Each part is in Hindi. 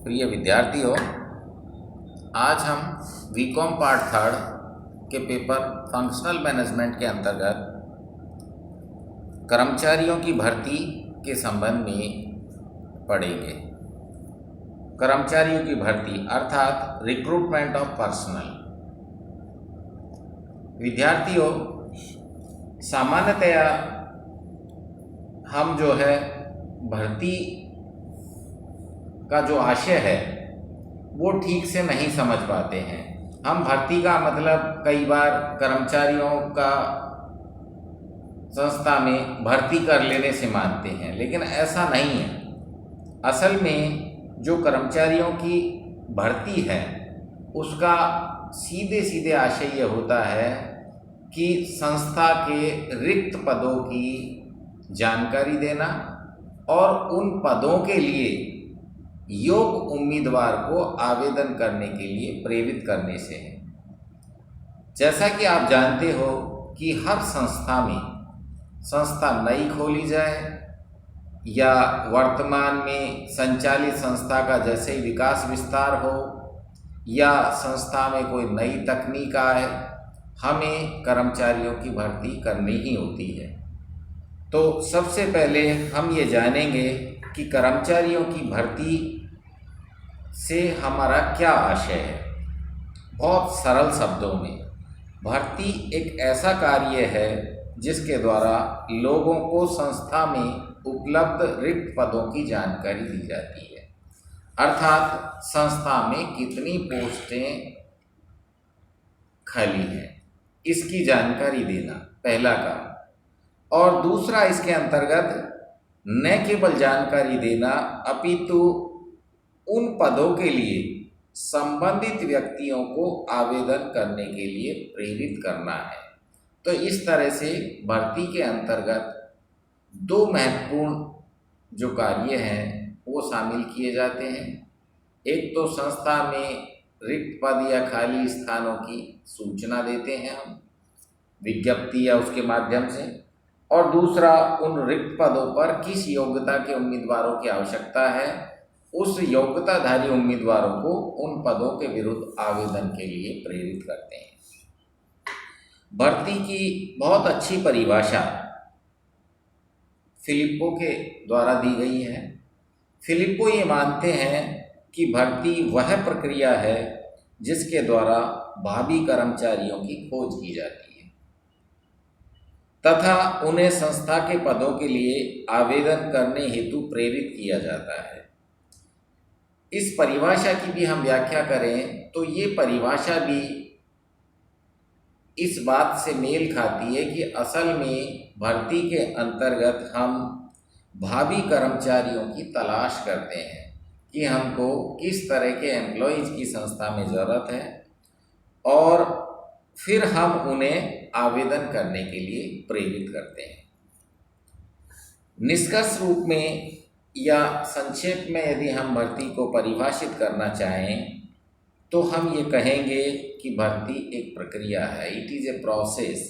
प्रिय विद्यार्थियों, आज हम बीकॉम पार्ट थर्ड के पेपर फंक्शनल मैनेजमेंट के अंतर्गत कर्मचारियों की भर्ती के संबंध में पढ़ेंगे। कर्मचारियों की भर्ती अर्थात रिक्रूटमेंट ऑफ पर्सनल। विद्यार्थियों, सामान्यतया हम जो है भर्ती का जो आशय है वो ठीक से नहीं समझ पाते हैं। हम भर्ती का मतलब कई बार कर्मचारियों का संस्था में भर्ती कर लेने से मानते हैं, लेकिन ऐसा नहीं है। असल में जो कर्मचारियों की भर्ती है उसका सीधे सीधे आशय ये होता है कि संस्था के रिक्त पदों की जानकारी देना और उन पदों के लिए योग्य उम्मीदवार को आवेदन करने के लिए प्रेरित करने से है। जैसा कि आप जानते हो कि हर संस्था नई खोली जाए या वर्तमान में संचालित संस्था का जैसे ही विकास विस्तार हो या संस्था में कोई नई तकनीक आए, हमें कर्मचारियों की भर्ती करनी ही होती है। तो सबसे पहले हम ये जानेंगे कि कर्मचारियों की भर्ती से हमारा क्या आशय है। बहुत सरल शब्दों में, भर्ती एक ऐसा कार्य है जिसके द्वारा लोगों को संस्था में उपलब्ध रिक्त पदों की जानकारी दी जाती है, अर्थात संस्था में कितनी पोस्टें खाली हैं इसकी जानकारी देना पहला काम। और दूसरा, इसके अंतर्गत न केवल जानकारी देना अपितु उन पदों के लिए संबंधित व्यक्तियों को आवेदन करने के लिए प्रेरित करना है। तो इस तरह से भर्ती के अंतर्गत दो महत्वपूर्ण जो कार्य हैं वो शामिल किए जाते हैं। एक तो संस्था में रिक्त पद या खाली स्थानों की सूचना देते हैं हम विज्ञप्ति या उसके माध्यम से, और दूसरा उन रिक्त पदों पर किस योग्यता के उम्मीदवारों की आवश्यकता है, उस योग्यताधारी उम्मीदवारों को उन पदों के विरुद्ध आवेदन के लिए प्रेरित करते हैं। भर्ती की बहुत अच्छी परिभाषा फिलिप्पो के द्वारा दी गई है। फिलिप्पो ये मानते हैं कि भर्ती वह प्रक्रिया है जिसके द्वारा भावी कर्मचारियों की खोज की जाती है तथा उन्हें संस्था के पदों के लिए आवेदन करने हेतु प्रेरित किया जाता है। इस परिभाषा की भी हम व्याख्या करें तो ये परिभाषा भी इस बात से मेल खाती है कि असल में भर्ती के अंतर्गत हम भावी कर्मचारियों की तलाश करते हैं कि हमको किस तरह के एम्प्लॉयज़ की संस्था में ज़रूरत है और फिर हम उन्हें आवेदन करने के लिए प्रेरित करते हैं। निष्कर्ष रूप में या संक्षेप में यदि हम भर्ती को परिभाषित करना चाहें तो हम ये कहेंगे कि भर्ती एक प्रक्रिया है, इट इज़ ए प्रोसेस।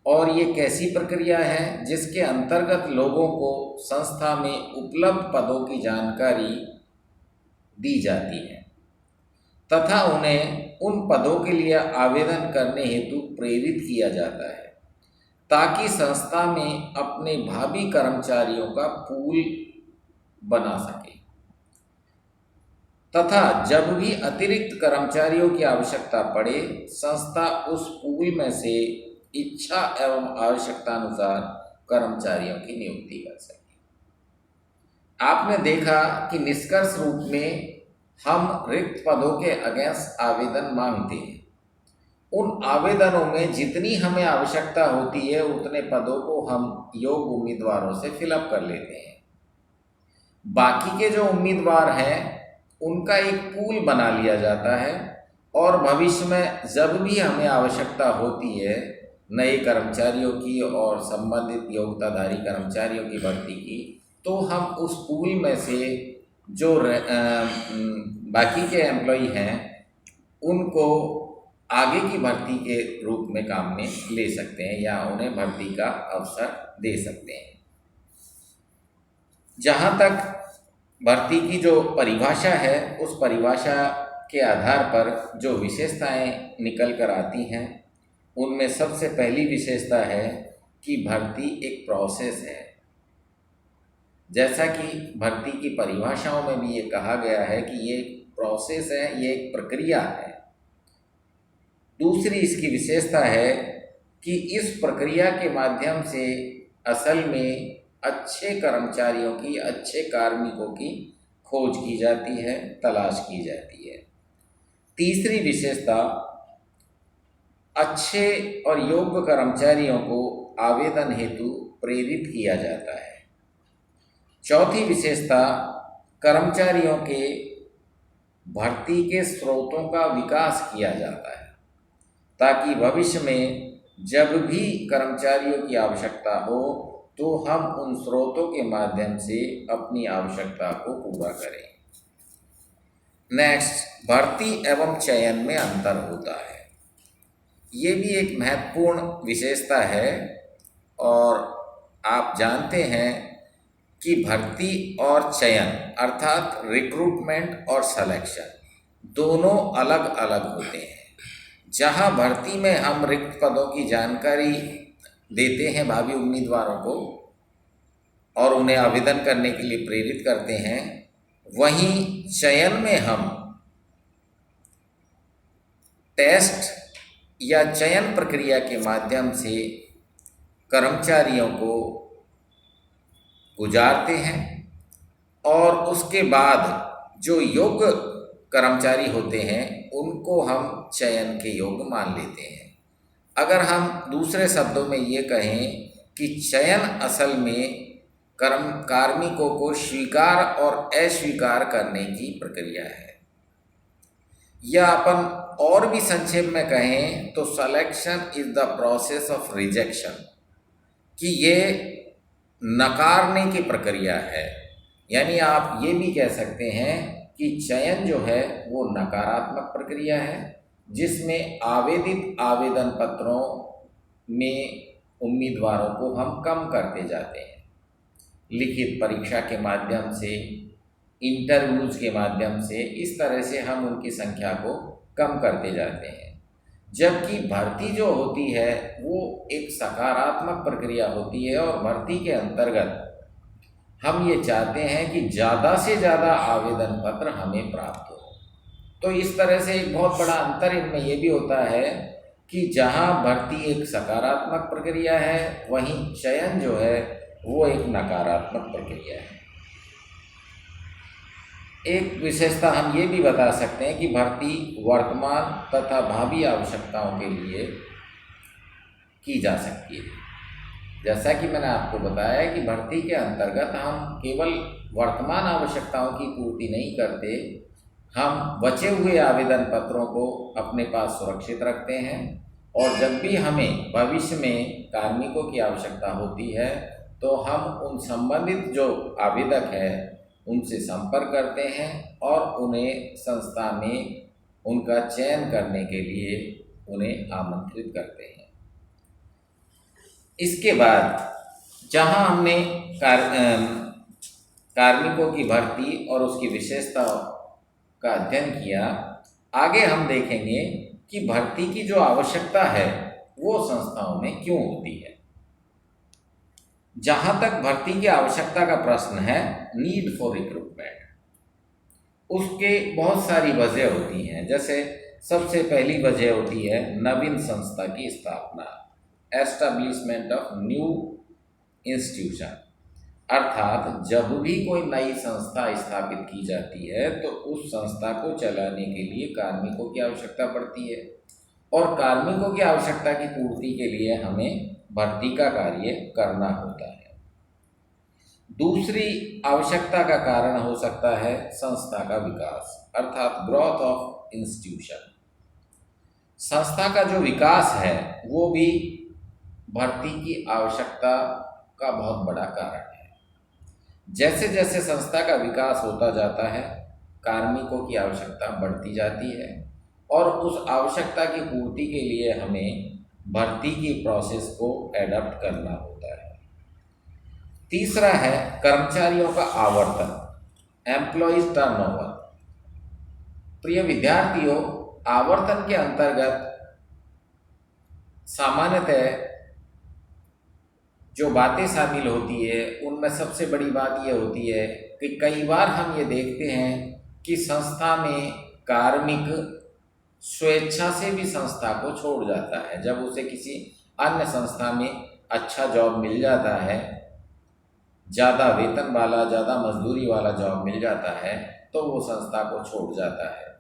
और ये कैसी प्रक्रिया है जिसके अंतर्गत लोगों को संस्था में उपलब्ध पदों की जानकारी दी जाती है तथा उन्हें उन पदों के लिए आवेदन करने हेतु प्रेरित किया जाता है ताकि संस्था में अपने भावी कर्मचारियों का पूल बना सके तथा जब भी अतिरिक्त कर्मचारियों की आवश्यकता पड़े, संस्था उस पूल में से इच्छा एवं आवश्यकता अनुसार कर्मचारियों की नियुक्ति कर सके। आपने देखा कि निष्कर्ष रूप में हम रिक्त पदों के अगेंस्ट आवेदन मांगते हैं। उन आवेदनों में जितनी हमें आवश्यकता होती है उतने पदों को हम योग्य उम्मीदवारों से फिलअप कर लेते हैं। बाकी के जो उम्मीदवार हैं उनका एक पूल बना लिया जाता है और भविष्य में जब भी हमें आवश्यकता होती है नए कर्मचारियों की और संबंधित योग्यताधारी कर्मचारियों की भर्ती की, तो हम उस पूल में से जो बाकी के एम्प्लॉई हैं उनको आगे की भर्ती के रूप में काम में ले सकते हैं या उन्हें भर्ती का अवसर दे सकते हैं। जहाँ तक भर्ती की जो परिभाषा है उस परिभाषा के आधार पर जो विशेषताएं निकल कर आती हैं उनमें सबसे पहली विशेषता है कि भर्ती एक प्रोसेस है। जैसा कि भर्ती की परिभाषाओं में भी ये कहा गया है कि ये एक प्रोसेस है, ये एक प्रक्रिया है। दूसरी इसकी विशेषता है कि इस प्रक्रिया के माध्यम से असल में अच्छे कर्मचारियों की, अच्छे कार्मिकों की खोज की जाती है, तलाश की जाती है। तीसरी विशेषता, अच्छे और योग्य कर्मचारियों को आवेदन हेतु प्रेरित किया जाता है। चौथी विशेषता, कर्मचारियों के भर्ती के स्रोतों का विकास किया जाता है ताकि भविष्य में जब भी कर्मचारियों की आवश्यकता हो तो हम उन स्रोतों के माध्यम से अपनी आवश्यकता को पूरा करें। नेक्स्ट, भर्ती एवं चयन में अंतर होता है। ये भी एक महत्वपूर्ण विशेषता है और आप जानते हैं कि भर्ती और चयन अर्थात रिक्रूटमेंट और सिलेक्शन दोनों अलग अलग होते हैं। जहां भर्ती में हम रिक्त पदों की जानकारी देते हैं भावी उम्मीदवारों को और उन्हें आवेदन करने के लिए प्रेरित करते हैं, वहीं चयन में हम टेस्ट या चयन प्रक्रिया के माध्यम से कर्मचारियों को गुजारते हैं और उसके बाद जो योग्य कर्मचारी होते हैं उनको हम चयन के योग्य मान लेते हैं। अगर हम दूसरे शब्दों में ये कहें कि चयन असल में कार्मिकों को स्वीकार और अस्वीकार करने की प्रक्रिया है, या अपन और भी संक्षेप में कहें तो selection is the process of rejection, कि ये नकारने की प्रक्रिया है। यानी आप ये भी कह सकते हैं कि चयन जो है वो नकारात्मक प्रक्रिया है जिसमें आवेदित आवेदन पत्रों में उम्मीदवारों को हम कम करते जाते हैं। लिखित परीक्षा के माध्यम से, इंटरव्यूज़ के माध्यम से, इस तरह से हम उनकी संख्या को कम करते जाते हैं। जबकि भर्ती जो होती है वो एक सकारात्मक प्रक्रिया होती है और भर्ती के अंतर्गत हम ये चाहते हैं कि ज़्यादा से ज़्यादा आवेदन पत्र हमें प्राप्त हो। तो इस तरह से एक बहुत बड़ा अंतर इनमें ये भी होता है कि जहाँ भर्ती एक सकारात्मक प्रक्रिया है वहीं चयन जो है वो एक नकारात्मक प्रक्रिया है। एक विशेषता हम ये भी बता सकते हैं कि भर्ती वर्तमान तथा भावी आवश्यकताओं के लिए की जा सकती है। जैसा कि मैंने आपको बताया कि भर्ती के अंतर्गत हम केवल वर्तमान आवश्यकताओं की पूर्ति नहीं करते, हम बचे हुए आवेदन पत्रों को अपने पास सुरक्षित रखते हैं और जब भी हमें भविष्य में कार्मिकों की आवश्यकता होती है तो हम उन संबंधित जो आवेदक है उनसे संपर्क करते हैं और उन्हें संस्था में उनका चयन करने के लिए उन्हें आमंत्रित करते हैं। इसके बाद जहां हमने कार्मिकों की भर्ती और उसकी विशेषताओं का अध्ययन किया, आगे हम देखेंगे कि भर्ती की जो आवश्यकता है वो संस्थाओं में क्यों होती है। जहां तक भर्ती की आवश्यकता का प्रश्न है, नीड फॉर रिक्रूटमेंट, उसके बहुत सारी वजह होती हैं। जैसे सबसे पहली वजह होती है नवीन संस्था की स्थापना, एस्टेब्लिशमेंट ऑफ न्यू इंस्टीट्यूशन, अर्थात जब भी कोई नई संस्था स्थापित की जाती है तो उस संस्था को चलाने के लिए कार्मिकों की आवश्यकता पड़ती है और कार्मिकों की आवश्यकता की पूर्ति के लिए हमें भर्ती का कार्य करना होता है। दूसरी आवश्यकता का कारण हो सकता है संस्था का विकास, अर्थात ग्रोथ ऑफ इंस्टीट्यूशन। संस्था का जो विकास है वो भी भर्ती की आवश्यकता का बहुत बड़ा कारण है। जैसे जैसे संस्था का विकास होता जाता है, कार्मिकों की आवश्यकता बढ़ती जाती है और उस आवश्यकता की पूर्ति के लिए हमें भर्ती की प्रोसेस को एडॉप्ट करना होता है। तीसरा है कर्मचारियों का आवर्तन। Employees turnover. प्रिय विद्यार्थियों, आवर्तन के अंतर्गत सामान्यतः जो बातें शामिल होती है उनमें सबसे बड़ी बात यह होती है कि कई बार हम ये देखते हैं कि संस्था में कार्मिक स्वेच्छा से भी संस्था को छोड़ जाता है। जब उसे किसी अन्य संस्था में अच्छा जॉब मिल जाता है, ज़्यादा वेतन वाला, ज़्यादा मजदूरी वाला जॉब मिल जाता है, तो वो संस्था को छोड़ जाता है।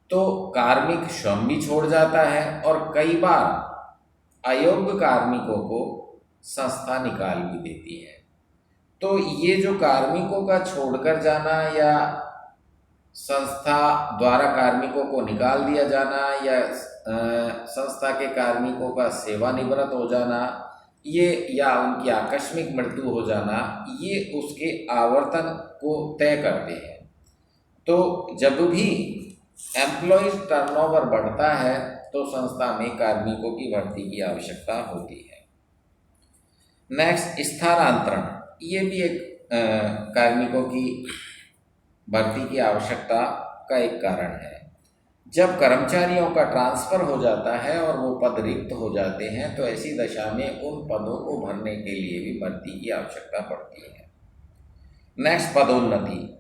तो कार्मिक श्रम भी छोड़ जाता है और कई बार अयोग्य कार्मिकों को संस्था निकाल भी देती है। तो ये जो कार्मिकों का छोड़कर जाना या संस्था द्वारा कार्मिकों को निकाल दिया जाना या संस्था के कार्मिकों का सेवानिवृत्त हो जाना, ये या उनकी आकस्मिक मृत्यु हो जाना, ये उसके आवर्तन को तय करते हैं। तो जब भी एम्प्लॉयज टर्नओवर बढ़ता है तो संस्था में कार्मिकों की भर्ती की आवश्यकता होती है। नेक्स्ट, स्थानांतरण। ये भी एक कार्मिकों की भर्ती की आवश्यकता का एक कारण है। जब कर्मचारियों का ट्रांसफ़र हो जाता है और वो पद रिक्त हो जाते हैं तो ऐसी दशा में उन पदों को भरने के लिए भी भर्ती की आवश्यकता पड़ती है। नेक्स्ट, पदोन्नति।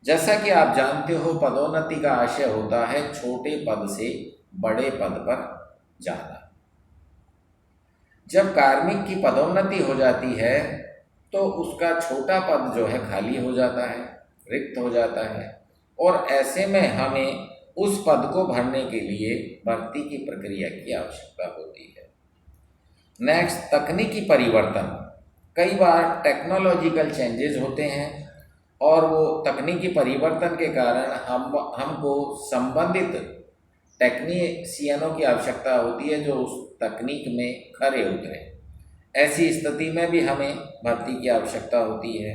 जैसा कि आप जानते हो, पदोन्नति का आशय होता है छोटे पद से बड़े पद पर जाना। जब कार्मिक की पदोन्नति हो जाती है तो उसका छोटा पद जो है खाली हो जाता है, रिक्त हो जाता है, और ऐसे में हमें उस पद को भरने के लिए भर्ती की प्रक्रिया की आवश्यकता होती है। नेक्स्ट, तकनीकी परिवर्तन। कई बार टेक्नोलॉजिकल चेंजेस होते हैं और वो तकनीकी परिवर्तन के कारण हमको संबंधित टेक्नीशियनों की आवश्यकता होती है जो उस तकनीक में खरे उतरे। ऐसी स्थिति में भी हमें भर्ती की आवश्यकता होती है।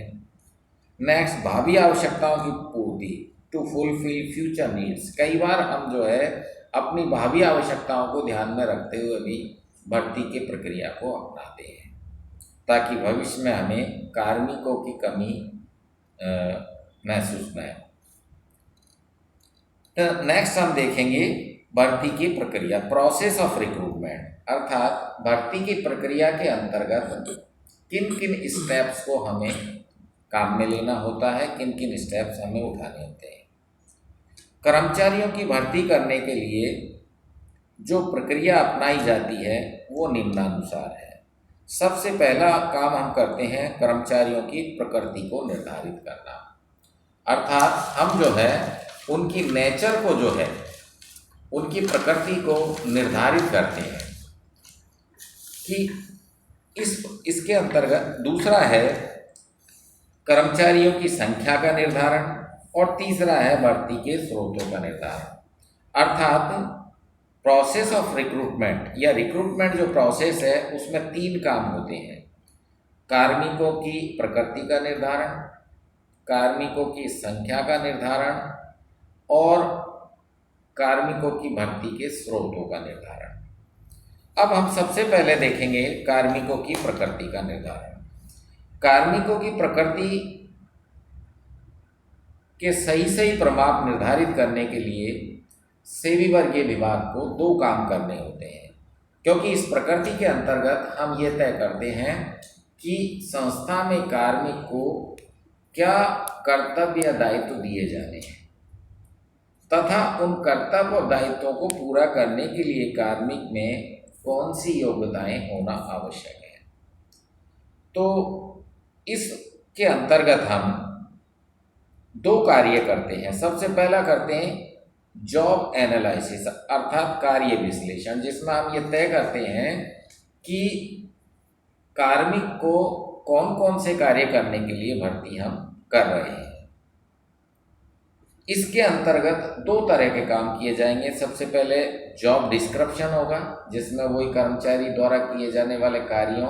नेक्स्ट, भावी आवश्यकताओं की पूर्ति, टू फुलफिल फ्यूचर नीड्स। कई बार हम जो है अपनी भावी आवश्यकताओं को ध्यान में रखते हुए भी भर्ती की प्रक्रिया को अपनाते हैं ताकि भविष्य में हमें कार्मिकों की कमी महसूस न हो। तो नेक्स्ट हम देखेंगे भर्ती की प्रक्रिया, प्रोसेस ऑफ रिक्रूटमेंट, अर्थात भर्ती की प्रक्रिया के अंतर्गत किन किन स्टेप्स को हमें काम में लेना होता है, किन किन स्टेप्स हमें उठाने होते हैं। कर्मचारियों की भर्ती करने के लिए जो प्रक्रिया अपनाई जाती है वो निम्नानुसार है। सबसे पहला काम हम करते हैं कर्मचारियों की प्रकृति को निर्धारित करना, अर्थात हम जो है उनकी नेचर को जो है उनकी प्रकृति को निर्धारित करते हैं कि इसके अंतर्गत दूसरा है कर्मचारियों की संख्या का निर्धारण और तीसरा है भर्ती के स्रोतों का निर्धारण। अर्थात प्रोसेस ऑफ रिक्रूटमेंट या रिक्रूटमेंट जो प्रोसेस है उसमें 3 काम होते हैं: कार्मिकों की प्रकृति का निर्धारण, कार्मिकों की संख्या का निर्धारण और कार्मिकों की भर्ती के स्रोतों का निर्धारण। अब हम सबसे पहले देखेंगे कार्मिकों की प्रकृति का निर्धारण। कार्मिकों की प्रकृति के सही प्रमाप निर्धारित करने के लिए सेवी वर्गीय विभाग को 2 काम करने होते हैं, क्योंकि इस प्रकृति के अंतर्गत हम ये तय करते हैं कि संस्था में कार्मिक को क्या कर्तव्य या दायित्व दिए जाने हैं तथा उन कर्तव्य और दायित्वों को पूरा करने के लिए कार्मिक में कौन सी योग्यताएं होना आवश्यक है। तो इसके अंतर्गत हम 2 कार्य करते हैं। सबसे पहला करते हैं जॉब एनालिसिस, अर्थात कार्य विश्लेषण, जिसमें हम ये तय करते हैं कि कार्मिक को कौन कौन से कार्य करने के लिए भर्ती हम कर रहे हैं। इसके अंतर्गत 2 तरह के काम किए जाएंगे। सबसे पहले जॉब डिस्क्रिप्शन होगा, जिसमें वही कर्मचारी द्वारा किए जाने वाले कार्यों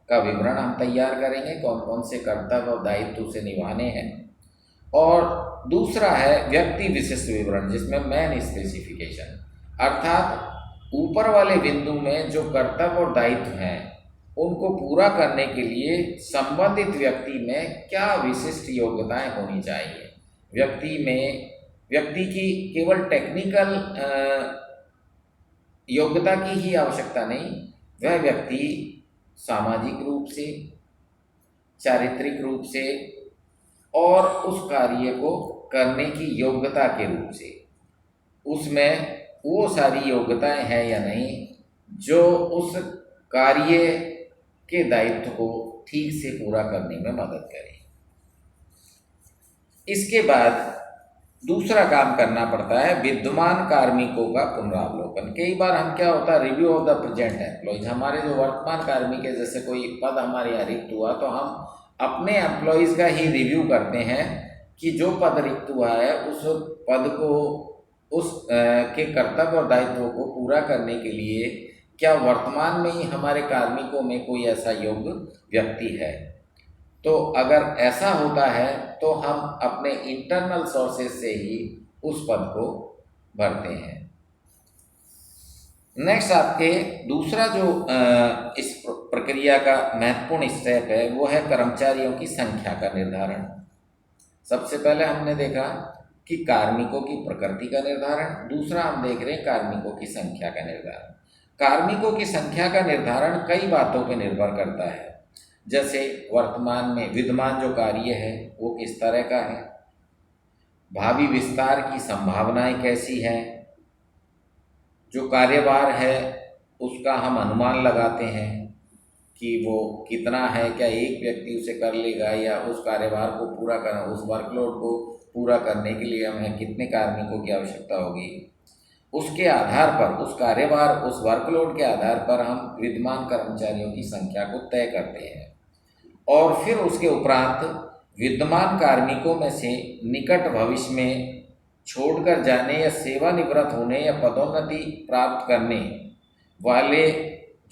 का विवरण हम तैयार करेंगे, कौन कौन से कर्तव्य और दायित्व उसे निभाने हैं। और दूसरा है व्यक्ति विशिष्ट विवरण, जिसमें मैन स्पेसिफिकेशन, अर्थात ऊपर वाले बिंदु में जो कर्तव्य और दायित्व हैं उनको पूरा करने के लिए संबंधित व्यक्ति में क्या विशिष्ट योग्यताएं होनी चाहिए। व्यक्ति की केवल टेक्निकल योग्यता की ही आवश्यकता नहीं, वह व्यक्ति सामाजिक रूप से, चारित्रिक रूप से और उस कार्य को करने की योग्यता के रूप से, उसमें वो सारी योग्यताएं हैं या नहीं जो उस कार्य के दायित्व को ठीक से पूरा करने में मदद करें। इसके बाद दूसरा काम करना पड़ता है विद्यमान कार्मिकों का पुनरावलोकन। कई बार हम क्या होता है, review of the present employees, हमारे जो वर्तमान कार्मिक है, जैसे कोई पद हमारे यहाँ रिक्त हुआ तो हम अपने एम्प्लॉयज़ का ही रिव्यू करते हैं कि जो पद रिक्त हुआ है उस पद को, उस के कर्तव्य और दायित्वों को पूरा करने के लिए क्या वर्तमान में ही हमारे कार्मिकों में कोई ऐसा योग्य व्यक्ति है। तो अगर ऐसा होता है तो हम अपने इंटरनल सोर्सेज से ही उस पद को भरते हैं। नेक्स्ट आपके दूसरा जो इस प्रक्रिया का महत्वपूर्ण स्टेप है वो है कर्मचारियों की संख्या का निर्धारण। सबसे पहले हमने देखा कि कार्मिकों की प्रकृति का निर्धारण, दूसरा हम देख रहे हैं कार्मिकों की संख्या का निर्धारण। कार्मिकों की संख्या का निर्धारण कई बातों पर निर्भर करता है, जैसे वर्तमान में विद्यमान जो कार्य है वो किस तरह का है, भावी विस्तार की संभावनाएं कैसी हैं, जो कार्यभार है उसका हम अनुमान लगाते हैं कि वो कितना है, क्या एक व्यक्ति उसे कर लेगा या उस कार्यभार को पूरा करना, उस वर्कलोड को पूरा करने के लिए हमें कितने कार्मिकों की आवश्यकता होगी। उसके आधार पर, उस कार्यभार, उस वर्कलोड के आधार पर हम विद्यमान कर्मचारियों की संख्या को तय करते हैं और फिर उसके उपरांत विद्यमान कार्मिकों में से निकट भविष्य में छोड़कर जाने या सेवानिवृत्त होने या पदोन्नति प्राप्त करने वाले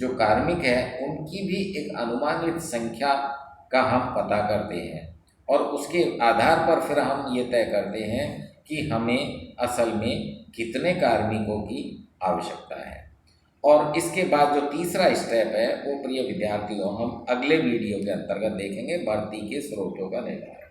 जो कार्मिक हैं उनकी भी एक अनुमानित संख्या का हम पता करते हैं और उसके आधार पर फिर हम ये तय करते हैं कि हमें असल में कितने कार्मिकों की आवश्यकता है। और इसके बाद जो तीसरा स्टेप है वो प्रिय विद्यार्थियों हम अगले वीडियो के अंतर्गत देखेंगे, भर्ती के स्रोतों का निर्धारण।